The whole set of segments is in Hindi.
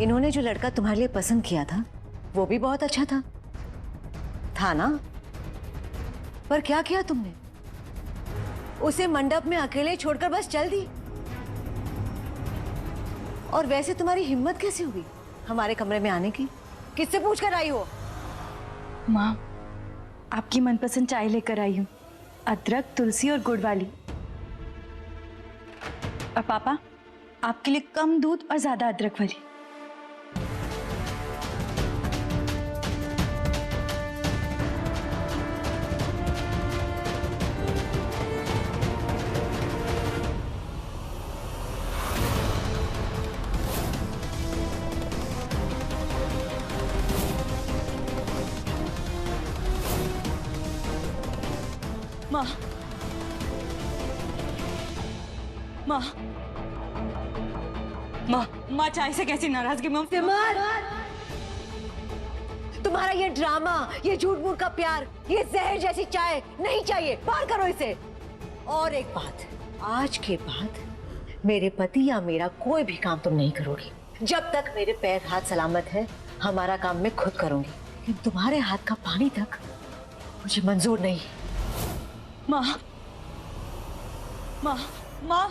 इन्होंने जो लड़का तुम्हारे लिए पसंद किया था वो भी बहुत अच्छा था ना? पर क्या किया तुमने? उसे मंडप में अकेले छोड़कर बस चल दी। और वैसे तुम्हारी हिम्मत कैसे हुई हमारे कमरे में आने की? किससे पूछकर आई हो? माँ, आपकी मनपसंद चाय लेकर आई हूँ, अदरक, तुलसी और गुड़ वाली। और पापा, आपके लिए कम दूध और ज्यादा अदरक वाली। माँ, माँ, माँ, माँ चाय से कैसी नाराजगी? माँ, तुम्हारा ये ड्रामा, ये झूठ मूठ का प्यार, ये जहर जैसी चाय नहीं चाहिए। पार करो इसे। और एक बात, आज के बाद मेरे पति या मेरा कोई भी काम तुम नहीं करोगी। जब तक मेरे पैर हाथ सलामत है हमारा काम मैं खुद करूंगी, लेकिन तुम्हारे हाथ का पानी तक मुझे मंजूर नहीं। माँ, माँ, माँ,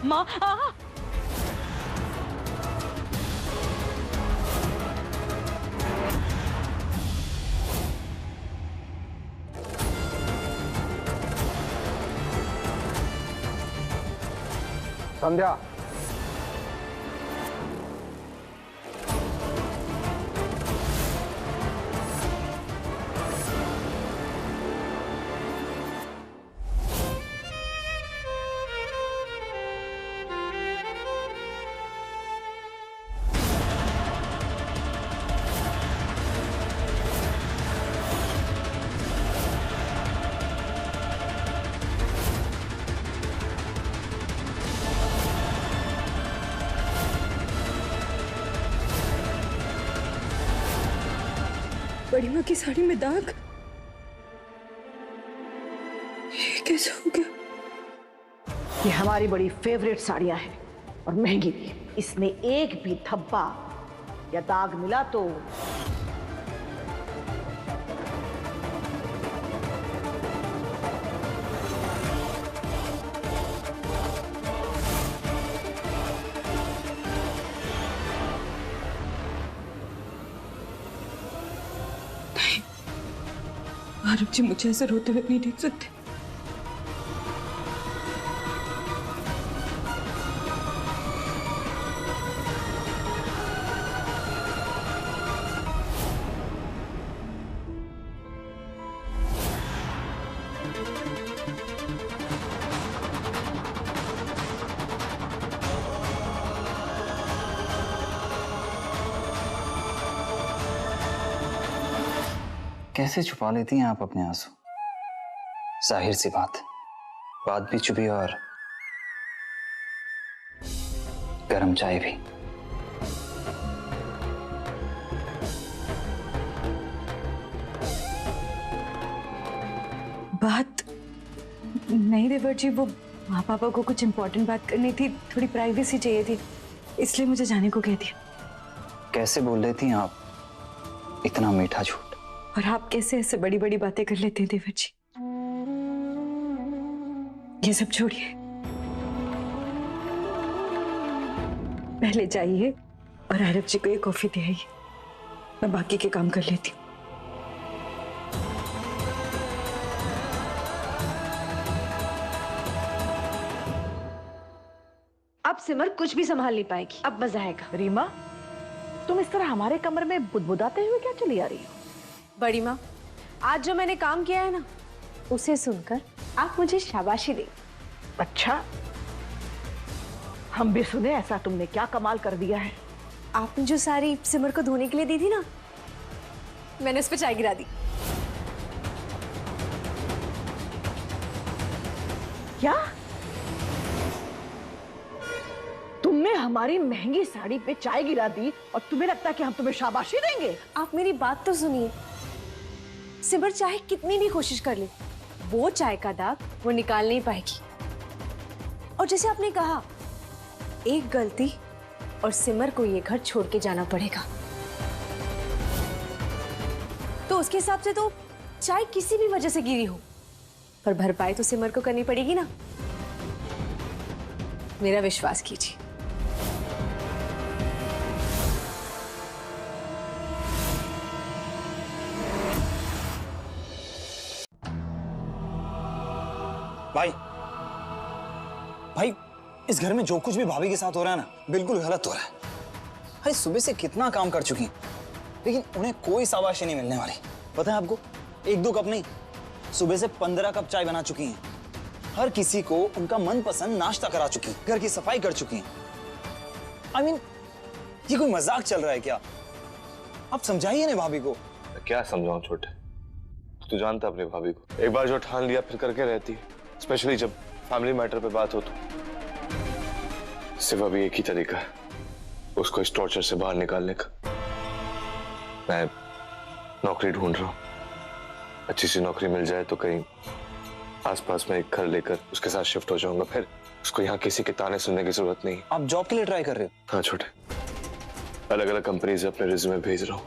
माँ, संध्या, बड़ी माँ की साड़ी में दाग, ये कैसे हो गया? ये हमारी बड़ी फेवरेट साड़ियां हैं और महंगी भी। इसमें एक भी धब्बा या दाग मिला तो आरव जी मुझे ऐसे रोते हुए नहीं देख सकते। कैसे छुपा लेती हैं आप अपने आंसू? जाहिर सी बात भी चुभी और गरम चाय भी। बात नहीं देवर जी, वो माँ पापा को कुछ इम्पोर्टेंट बात करनी थी, थोड़ी प्राइवेसी चाहिए थी, इसलिए मुझे जाने को कह दिया। कैसे बोल लेती हैं आप इतना मीठा झूठ? और आप कैसे ऐसे बड़ी बड़ी बातें कर लेते हैं देवर जी? ये सब छोड़िए, पहले जाइए और आरव जी को ये कॉफी दे आइए, मैं बाकी के काम कर लेती हूँ। अब सिमर कुछ भी संभाल नहीं पाएगी, अब मजा आएगा। रीमा, तुम इस तरह हमारे कमरे में बुदबुदाते हुए क्या चली आ रही हो? बड़ी माँ, आज जो मैंने काम किया है ना, उसे सुनकर आप मुझे शाबाशी दें। अच्छा, हम भी सुने ऐसा तुमने क्या कमाल कर दिया है। आपने जो साड़ी सिमर को धोने के लिए दी थी ना, मैंने उस पर चाय गिरा दी। क्या तुमने हमारी महंगी साड़ी पे चाय गिरा दी और तुम्हें लगता है कि हम तुम्हें शाबाशी देंगे? आप मेरी बात तो सुनिए। सिमर चाहे कितनी भी कोशिश कर ले, वो चाय का दाग वो निकाल नहीं पाएगी। और जैसे आपने कहा एक गलती और सिमर को ये घर छोड़ के जाना पड़ेगा। तो उसके हिसाब से तो चाहे किसी भी वजह से गिरी हो, पर भरपाई तो सिमर को करनी पड़ेगी ना। मेरा विश्वास कीजिए। भाई भाई, इस घर में जो कुछ भी भाभी के साथ हो रहा है ना, बिल्कुल गलत हो रहा है। अरे सुबह से कितना काम कर चुकी हैं, लेकिन उन्हें कोई शाबाशी नहीं मिलने वाली। पता है आपको, 1-2 कप नहीं, सुबह से 15 कप चाय बना चुकी हैं। हर किसी को उनका मनपसंद नाश्ता करा चुकी हैं, घर की सफाई कर चुकी हैं। I mean, ये कोई मजाक चल रहा है क्या? आप समझाइए ना भाभी को। क्या समझाऊं छोटे, तू जानता अपनी भाभी को, एक बार जो ठान लिया फिर करके रहती है, स्पेशली जब फैमिली मैटर पे बात हो तो। सिर्फ अभी एक ही तरीका है उसको इस टॉर्चर से बाहर निकालने का। मैं नौकरी ढूंढ रहा हूँ, अच्छी सी नौकरी मिल जाए तो कहीं आसपास में एक घर लेकर उसके साथ शिफ्ट हो जाऊंगा। फिर उसको यहाँ किसी के ताने सुनने की जरूरत नहीं। आप जॉब के लिए ट्राई कर रहे हो? हाँ छोटे, अलग अलग कंपनीज अपने रिज्यूमे भेज रहा हूँ।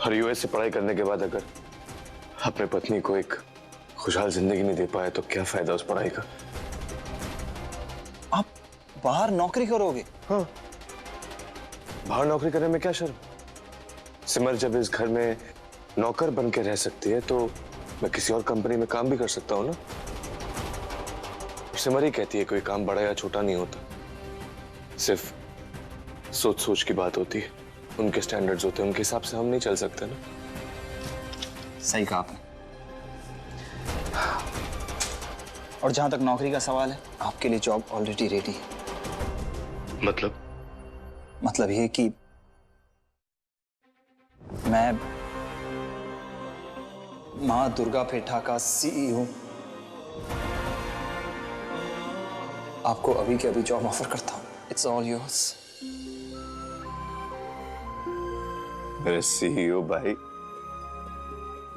हर यूएस से पढ़ाई करने के बाद अगर अपने पत्नी को एक खुशहाल जिंदगी नहीं दे पाए तो क्या फायदा उस पढ़ाई का। आप बाहर नौकरी करोगे? हाँ, बाहर नौकरी करने में क्या शर्म। सिमर जब इस घर में नौकर बन के रह सकती है तो मैं किसी और कंपनी में काम भी कर सकता हूँ ना। सिमर ही कहती है कोई काम बड़ा या छोटा नहीं होता, सिर्फ सोच सोच की बात होती है। उनके स्टैंडर्ड्स होते हैं, उनके हिसाब से हम नहीं चल सकते ना। सही कहा आपने। और जहां तक नौकरी का सवाल है, आपके लिए जॉब ऑलरेडी रेडी है। मतलब ये कि मैं मां दुर्गा पेठा का सीईओ आपको अभी के अभी जॉब ऑफर करता हूं। It's all yours. मेरे सीईओ भाई,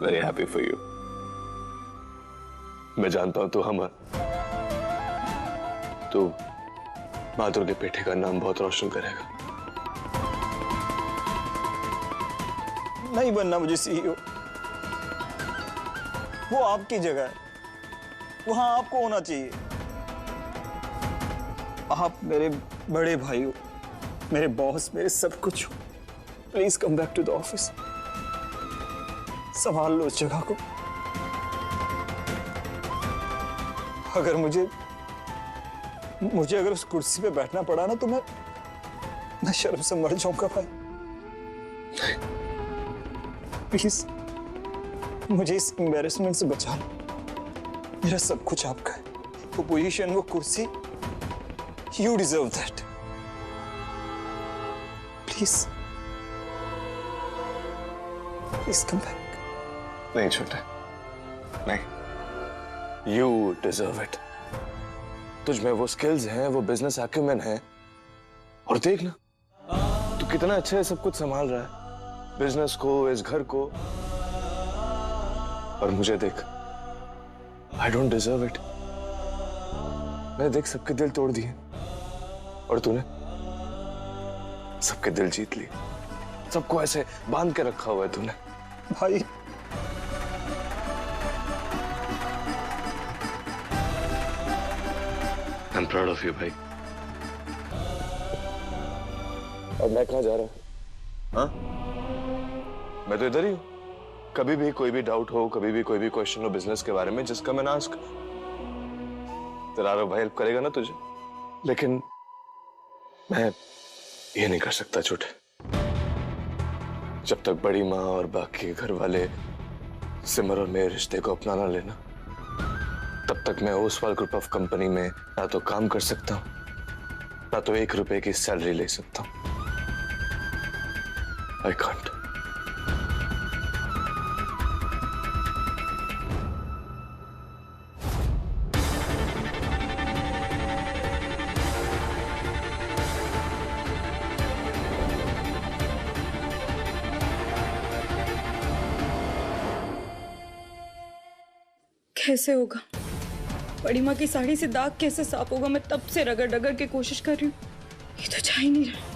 वेरी हैप्पी फॉर यू। मैं जानता हूं तू मां दुर्गा पेठे का नाम बहुत रोशन करेगा। नहीं बनना मुझे सीईओ, वो आपकी जगह है, वहां आपको होना चाहिए। आप मेरे बड़े भाई हो, मेरे बॉस, मेरे सब कुछ हो। Please come back to the office, संभाल लो उस जगह को। अगर मुझे अगर उस कुर्सी पे बैठना पड़ा ना तो मैं शर्म से मर जाऊंगा भाई। प्लीज मुझे इस एम्बैरेसमेंट से बचा लो। मेरा सब कुछ आपका है, वो पोजीशन, वो कुर्सी, you deserve that. Please come back. नहीं छोटे, नहीं, यू डिजर्व इट। तुझ में वो स्किल्स हैं, वो बिजनेस एक्यूमेन है, और देख ना तू कितना अच्छे से सब कुछ संभाल रहा है, बिजनेस को, इस घर को। और मुझे देख, आई डोंट डिजर्व इट। मैंने देख सबके दिल तोड़ दिए, और तूने सबके दिल जीत लिए। सबको ऐसे बांध के रखा हुआ है तूने भाई। I'm proud of you भाई। और मैं कहाँ जा रहा हूँ? हाँ? मैं तो इधर ही हूँ। कभी भी कोई भी डाउट हो, कभी भी कोई भी क्वेश्चन हो बिजनेस के बारे में, जिसका मैं आस्क, तेरा आरव भाई हेल्प करेगा ना तुझे। लेकिन मैं ये नहीं कर सकता छोटे। जब तक बड़ी माँ और बाकी घर वाले सिमर और मेरे रिश्ते को अपना ना लेना, तब तक मैं ओसवाल ग्रुप ऑफ कंपनी में ना तो काम कर सकता हूं, ना तो 1 रुपए की सैलरी ले सकता हूं। I can't. कैसे होगा? बड़ी माँ की साड़ी से दाग कैसे साफ होगा? मैं तब से रगड़ रगड़ के कोशिश कर रही हूँ, ये तो जा ही नहीं रहा।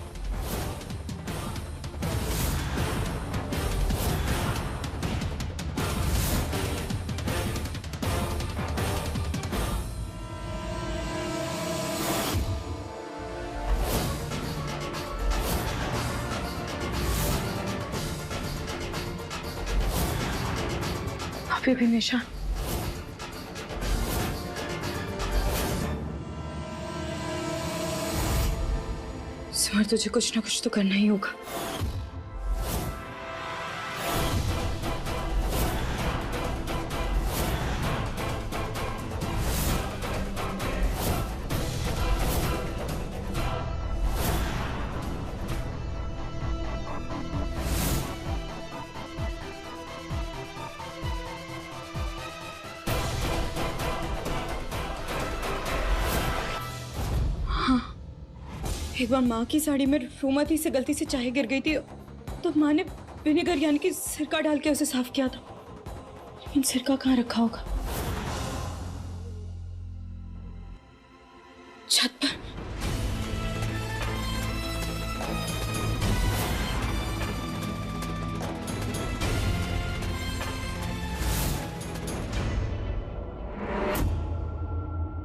अभी भी निशा, सिमर तुझे कुछ ना कुछ तो करना ही होगा। एक बार माँ की साड़ी में रूमती से गलती से चाय गिर गई थी, तो माँ ने विनेगर यानी कि सिरका डाल के उसे साफ किया था। लेकिन सिरका कहाँ रखा होगा? छत पर।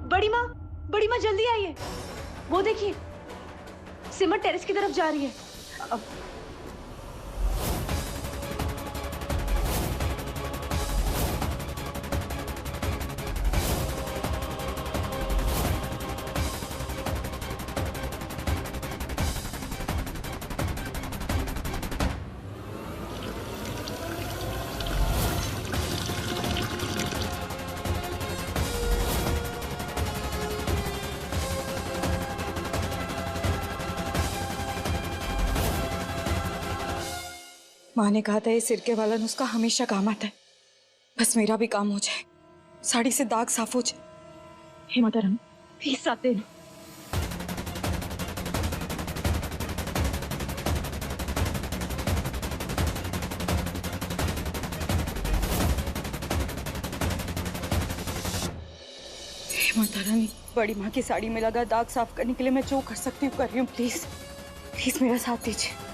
बड़ी माँ जल्दी आइए, वो देखिए सिमर टेरेस की तरफ जा रही है। माँ ने कहा था ये सिरके वाला नुस्खा हमेशा काम आता है। बस मेरा भी काम हो जाए, साड़ी से दाग साफ हो जाए। हे माता रानी, प्लीज साथ देना। हे माता रानी, बड़ी माँ की साड़ी में लगा दाग साफ करने के लिए मैं जो कर सकती हूँ कर रही हूँ। प्लीज प्लीज मेरा साथ दीजिए।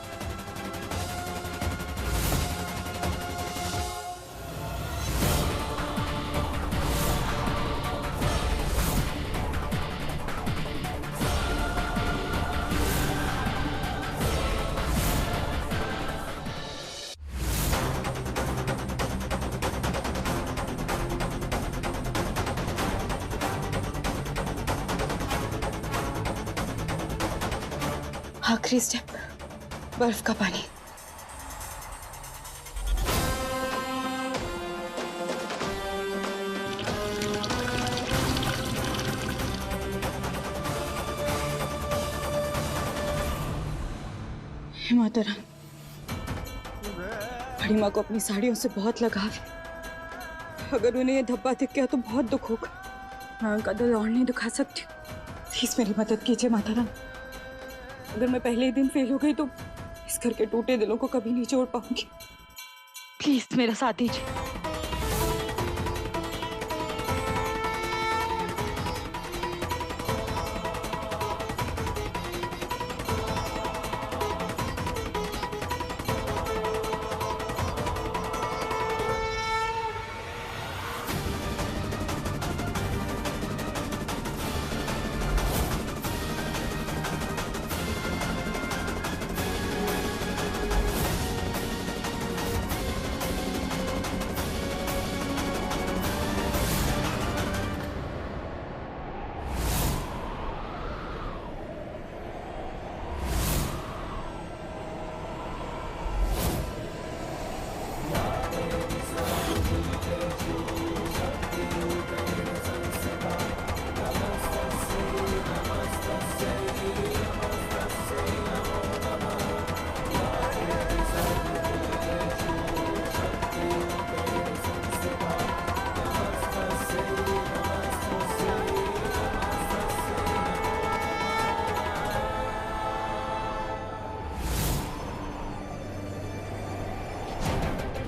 आखिरी स्टेप, बर्फ का पानी। हे माता रानी, बड़ी माँ को अपनी साड़ियों से बहुत लगाव है। अगर उन्हें ये धब्बा दिख गया तो बहुत दुख होगा। मैं उनका दिल और नहीं दुखा सकती। प्लीज मेरी मदद कीजिए माता रानी। अगर मैं पहले ही दिन फेल हो गई तो इस घर के टूटे दिलों को कभी नहीं जोड़ पाऊंगी। प्लीज मेरा साथ दीजिए।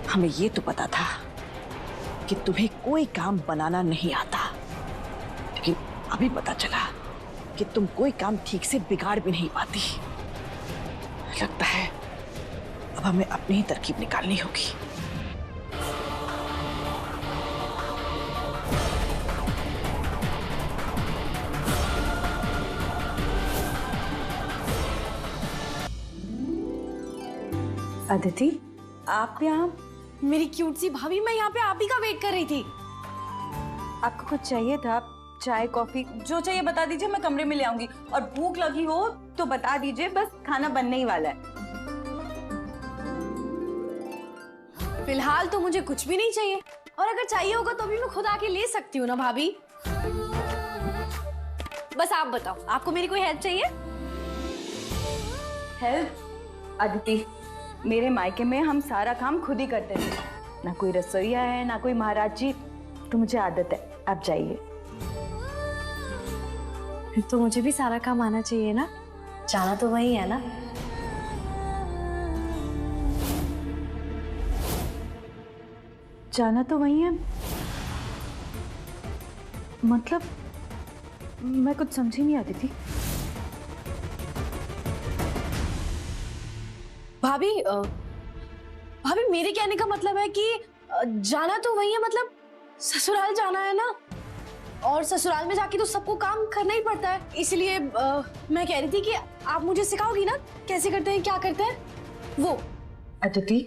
हमें ये तो पता था कि तुम्हें कोई काम बनाना नहीं आता, अभी पता चला कि तुम कोई काम ठीक से बिगाड़ भी नहीं पाती। लगता है अब हमें अपनी ही तरकीब निकालनी होगी। अदिति, आप यहाँ? मेरी क्यूट सी भाभी, मैं यहाँ पे आप ही का वेट कर रही थी। आपको कुछ चाहिए था? चाय कॉफी जो चाहिए बता दीजिए, मैं कमरे में ले आऊंगी। और भूख लगी हो तो बता दीजिए, बस खाना बनने ही वाला है। फिलहाल तो मुझे कुछ भी नहीं चाहिए, और अगर चाहिए होगा तो भी मैं खुद आके ले सकती हूँ ना भाभी। बस आप बताओ, आपको मेरी कोई हेल्प चाहिए? हेल्प? अदिति, मेरे मायके में हम सारा काम खुद ही करते थे, ना कोई रसोईया है ना कोई महाराज जी, तो मुझे आदत है। आप जाइए। फिर तो मुझे भी सारा काम आना चाहिए ना, जाना तो वही है ना। जाना तो वही है, मतलब मैं कुछ समझी नहीं आती थी। भाभी भाभी, मेरे कहने का मतलब है कि जाना तो वही है, मतलब ससुराल जाना है ना, और ससुराल में जाके तो सबको काम करना ही पड़ता है। इसलिए मैं कह रही थी कि आप मुझे सिखाओगी ना कैसे करते हैं, क्या करते हैं वो। अदिति,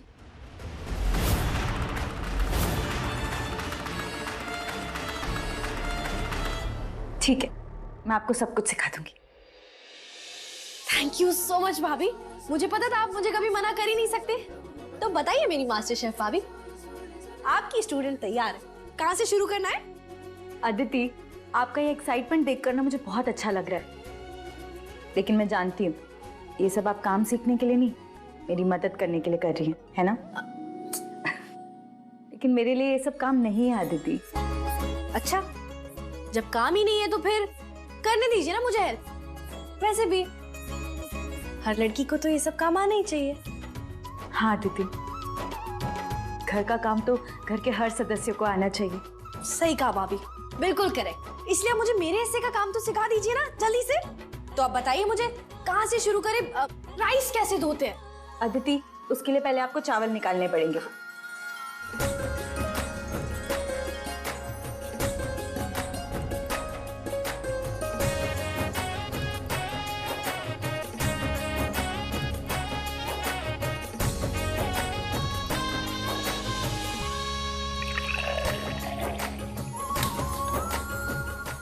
ठीक है, मैं आपको सब कुछ सिखा दूंगी। थैंक यू सो मच भाभी, मुझे पता था आप मुझे कभी मना कर ही नहीं सकते। तो बताइए मेरी मास्टर शेफ भाभी, आपकी स्टूडेंट तैयार है, कहाँ से शुरू करना है? अदिति, आपका ये एक्साइटमेंट देखकर ना मुझे बहुत अच्छा लग रहा है, लेकिन मैं जानती हूँ ये सब आप काम सीखने के लिए नहीं, मेरी मदद करने के लिए कर रही हैं, है ना? लेकिन मेरे लिए ये सब काम नहीं है अदिति। अच्छा, जब काम ही नहीं है तो फिर करने दीजिए ना मुझे हेल्प। वैसे भी हर लड़की को तो ये सब काम आना ही चाहिए। हाँ अदिति, घर का काम तो घर के हर सदस्य को आना चाहिए। सही कहा भाभी, बिल्कुल करेक्ट। इसलिए मुझे मेरे हिस्से का काम तो सिखा दीजिए ना जल्दी से। तो अब बताइए मुझे कहाँ से शुरू करें, राइस कैसे धोते हैं? अदिति, उसके लिए पहले आपको चावल निकालने पड़ेंगे।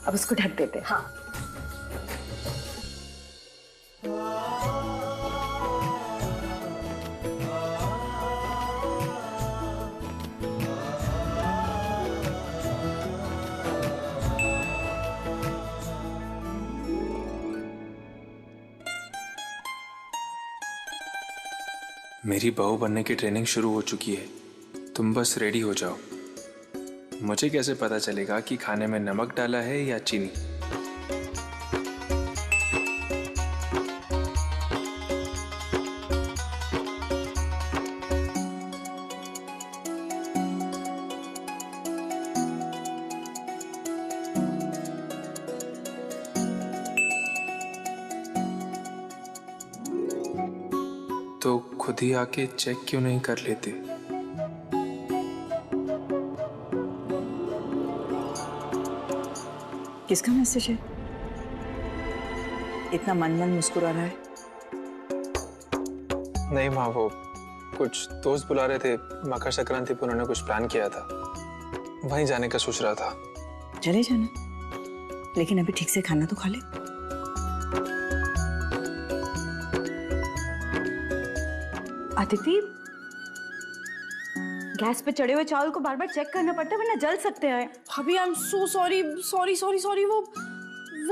अब उसको ढक देते हैं। हाँ। मेरी बहू बनने की ट्रेनिंग शुरू हो चुकी है, तुम बस रेडी हो जाओ। मुझे कैसे पता चलेगा कि खाने में नमक डाला है या चीनी? तो खुद ही आके चेक क्यों नहीं कर लेते? किसका मैसेज है? इतना मन मन मुस्कुरा रहा है। नहीं माँ, वो कुछ दोस्त बुला रहे थे, मकर संक्रांति पर उन्होंने कुछ प्लान किया था, वहीं जाने का सोच रहा था। चले जाना, लेकिन अभी ठीक से खाना तो खा ले। अदिति, गैस पे चढ़े हुए चावल को बार बार चेक करना पड़ता है, वरना जल सकते हैं। भाभी I am so sorry sorry sorry sorry, वो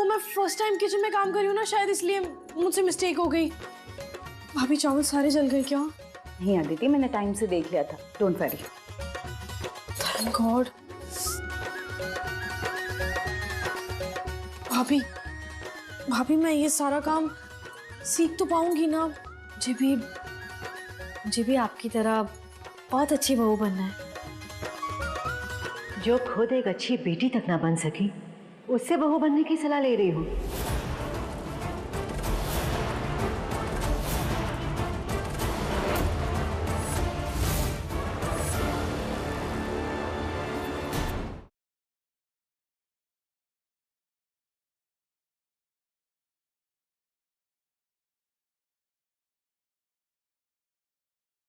मैं फर्स्ट टाइम किचन में काम कर रही हूँ ना, शायद इसलिए मुझसे मिस्टेक हो गई। भाभी चावल सारे जल गए क्या? नहीं अदिति, मैंने टाइम से देख लिया था, डोंट वरी। Thank God. भाभी मैं ये सारा काम सीख तो पाऊंगी ना? मुझे भी आपकी तरह बहुत अच्छी बहू बनना है। जो खुद एक अच्छी बेटी तक ना बन सकी, उससे बहू बनने की सलाह ले रही हो?